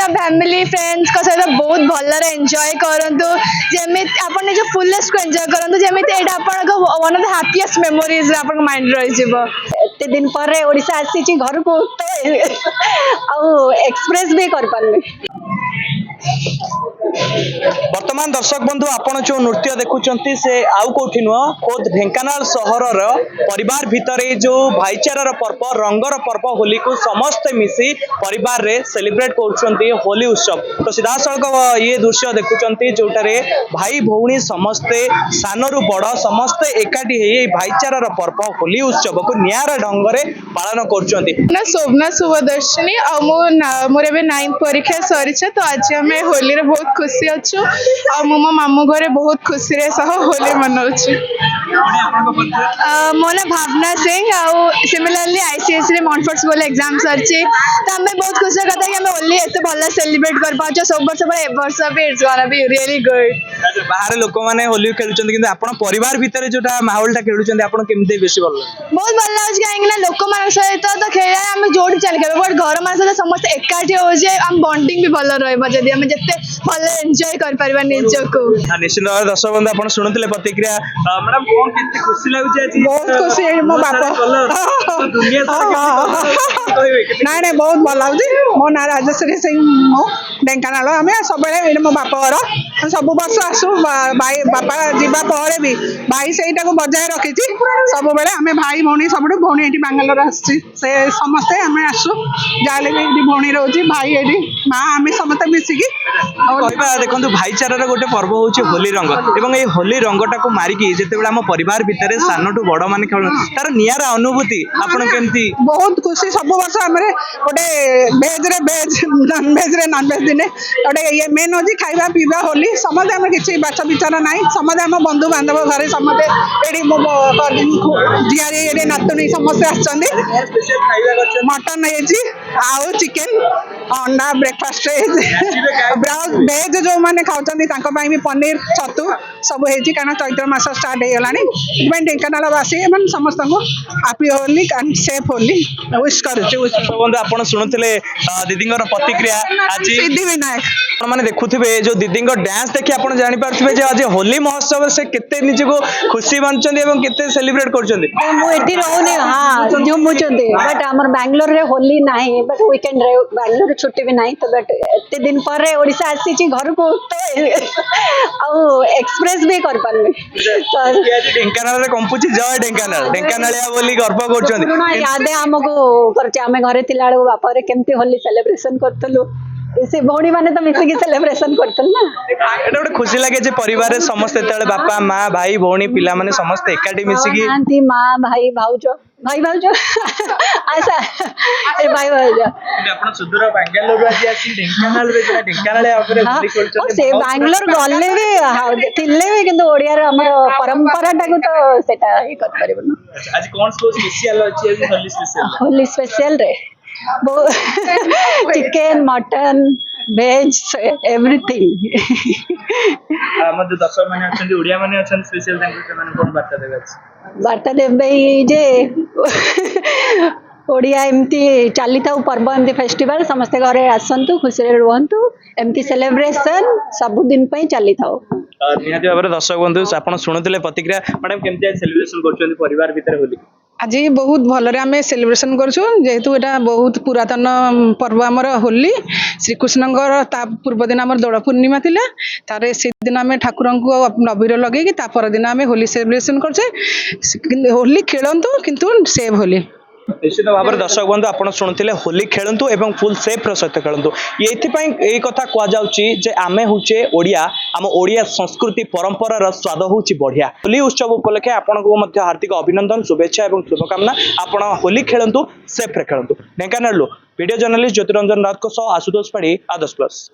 Family friends को सहित बहुत भलरे एंजॉय करंतु जेमि आपण निज फुलेस्ट को एंजॉय करंतु जेमि एटा आपण को one of the happiest memories आपण माइंड रहि जिवो एते दिन पर ओडिशा आसी घर को तो एक्सप्रेस भी कर पारले। वर्तमान दर्शक बंधु आपण जो नृत्य देखुचंती से आउ कोठी नुह खोद ढेंकानाल सहर परिवार भितर जो भाईचारार पर्व रंगर पर्व होली को समस्त मिसी परिवार रे सेलिब्रेट करुछंती होली उत्सव। तो सीधा सड़क ये दृश्य देखुचंती जोटारे भाई भौणी समस्ते सानरू बड़ समस्ते एकाठी हे भाईचारार पर्व होली उत्सव को नियारा ढंग रे पालन करुछंती। ना शोभना शुभदर्शनी आ मोर एबे 9th परीक्षा सरीछ तो आज हमें होली रे बहुत खुशी अच्छु आ मो मामू घरे बहुत खुशी रे सह होली मनाउछु। मो ना भावना सिंह आ सिमिलरली आईसीएस रे मॉन्फोर्ट्स बोले एग्जाम सरची तो हमें बहुत खुशी कथा कि हमें होली एते भल्ला सेलिब्रेट कर पाछो सब वर्ष पर ए वर्ष भी it's gonna be really good. बाहर लोक माने होली खेलुचंती किंतु आपण परिवार भितर जोटा माहौलटा खेलुचंती आपण केमते बेसी भल बहुत भल लाଗୁଛି काहे ना लोक मान सहित तो खेला हम जोड़ी चल के बट घर मान सहित समस्त एकाठी हो जे हम बॉन्डिंग भी भल रहबा जदी हम जत्ते भल एन्जॉय कर परबा निजको। निश्चित भाव दर्शक बंधु आपण सुनुतले प्रतिक्रिया मैडम कोन केते खुशी लागुଛି आज बहुत खुशी है मो बापा दुनिया नाई नाई बहुत भल लाଗୁଛି मो ना राजश्री सिंह मो ढेंकानाल आम सब मो बाप घर सब वर्ष आसू भाई बापा जीवा पर भी भाई सहीटा को बजाय रखी सब बेले आम भाई भौणी सब भौणी ये बांगालोर आसे समस्ते आम आसू जाले भी ये भौणी रोचे भाई ये माँ आम समस्त मिसिकी देखो भाईचारार गोटे पर्व हूँ होली रंग एवं ये होली रंगटा को मारिकी जिते आम परिवार भितर सानू बड़ मान खेल तार नियारा अनुभूति आपण केमती बहुत खुशी सब वर्ष आम गोटे भेज रे भेज नॉन भेज रे नॉन भेज दिन गोटे ये मेन हूँ खाଇବା पीवा होली समझे आम किसी बाचा विचार ना समझे आम बंधु बांधव घर समझे ये मो झियारी नातुणी समस्ते मटन आउ चिकेन अंडा ब्रेकफास्ट भेज जो मैंने खाऊँ भी पनीर छतु सब होती कारण चैत्र मास स्टार्ट हो गला ढेंकानालवासी समस्त happy Holi and safe Holi wish कर शुणुले दीदी प्रतिक्रिया आज सिद्धिविनायक मैंने देखुए जो दीदी डांस देखिए आप जापारे आज होली महोत्सव से केते निजको खुशी मानुंट केते सेलिब्रेट कर हाँ झुमुचंती बट आमर बैंगलोर रे होली नाही बट वीकेंड रे बैंगलोर छुट्टी भी नाही तो बट एते दिन पर ओडिशा आसी घर को तो एक्सप्रेस भी कर पारले। ढेंकानाल रे कंपुची जय ढेंकानाल ढेंकानालिया बोली गर्व करछन याद हमको करछे आमे घरे थिला बापा रे केमती होली सेलिब्रेशन करतलु से भौणी माने तो मिसिकी सेलिब्रेशन करतल ना एटा गोटे खुशी लागे जे परिवार रे समस्त तेले बापा माँ भाई भौणी पिला माने समस्त एकाठी मिसिकी आंटी माँ भाई भाउजो ऐसा ए भाई भाउजो आपण सुदूर बेंगलुरु आज आसी ढेंकानाल रे जे ढेंकानाले आपरे होली खेलछन से बेंगलोर गले भी थिले भी किंतु ओडिया रे हमर परंपरा टाको तो सेटा हे कर परबो आज कोन स्पेशल अछि आज होली स्पेशल रे चिकेन मटन वेज एवरीथिंग हम जो दर्शक माने अछन ओडिया माने अछन स्पेशल तांको से माने कोन बार्ता देबे जे ओडिया एमती चली था पर्व एमती फेस्टिवल समस्ते घरे आसंतु खुशी रे रहंतु एमती सेलिब्रेशन सब दिन पई चली था निहाती भाबरे दर्शक बंधु आपण सुनुतले प्रतिक्रिया मैडम केमती सेलिब्रेशन करछन परिवार भीतर होली आज बहुत भलरे आम सेलिब्रेशन करूँ जेहेतु एटा बहुत पुरातन पर्व आमर होली श्रीकृष्णଙ୍କର ता पूर्व दिन आम दोल पूर्णिमा थिला तारे से दिन आम ठाकुर को नबीर लगे ता पर दिन आम होली सेलिब्रेशन करछे होली खेलंतु किंतु सेव होली निश्चित भाव दर्शक बंधु आप शुणुते होली खेलतु एवं फुल सेफ सहित खेलतु ये कथा कहुचे आमे हूचे ओडिया आम ओडिया संस्कृति परंपरार स्वाद हूँ बढ़िया होली उत्सव उपलक्षे आपको हार्दिक अभिनंदन शुभेच्छा और शुभकामना आपण होली खेलतु सेफ्रे खेलतु ढेंकानाल वीडियो जर्नलिस्ट ज्योतिरंजन राउत आशुतोष पाढ़ी आदर्श प्लस।